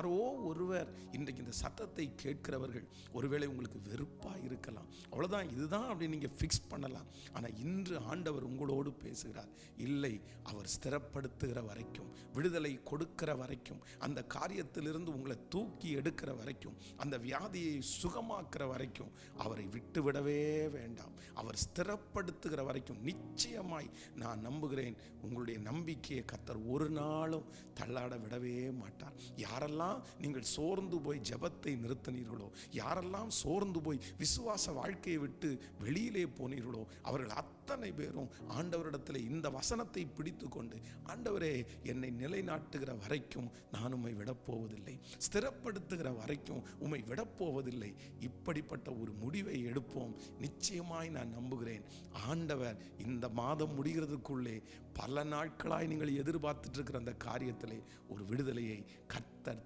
யாரோ ஒருவர் இன்றைக்கு இந்த சத்தத்தை கேட்கிறவர்கள் ஒருவேளை உங்களுக்கு வெறுப்பாக இருக்கலாம், அவ்வளோதான் இதுதான் அப்படின்னு நீங்கள் ஃபிக்ஸ் பண்ணலாம். ஆனால் இன்று ஆண்டவர் உங்களோடு பேசுகிறார். இல்லை, அவர் ஸ்திரப்படுத்துகிற வரைக்கும், விடுதலை கொடுக்கிற வரைக்கும், அந்த காரியத்திலிருந்து உங்களை தூக்கி எடுக்கிற வரைக்கும், அந்த வியாதியை சுகமாக்குற வரைக்கும் அவரை விட்டுவிடவே வேண்டாம். அவர் ஸ்திரப்படுத்துகிற வரைக்கும் நிச்சயமாய் நான் நம்புகிறேன், உங்களுடைய நம்பிக்கையை கர்த்தர் ஒரு நாளும் தள்ளாட விடவே மாட்டார். யாரெல்லாம் நீங்கள் சோர்ந்து போய் ஜெபத்தை நிறுத்தினீர்களோ, யாரெல்லாம் சோர்ந்து போய் விசுவாச வாழ்க்கையை விட்டு வெளியிலே போனீர்களோ, அவர்கள் அத்தனை பேரும் ஆண்டவரிடத்தில் இந்த வசனத்தை பிடித்து கொண்டு, ஆண்டவரே என்னை நிலைநாட்டுகிற வரைக்கும் நான் உம்மை விடப்போவதில்லை, ஸ்திரப்படுத்துகிற வரைக்கும் உம்மை விடப்போவதில்லை, இப்படிப்பட்ட ஒரு முடிவை எடுப்போம். நிச்சயமாய் நான் நம்புகிறேன், ஆண்டவர் இந்த மாதம் முடிகிறதுக்குள்ளே பல நாட்களாய் நீங்கள் எதிர்பார்த்துட்டு இருக்கிற அந்த காரியத்திலே ஒரு விடுதலையை கர்த்தர்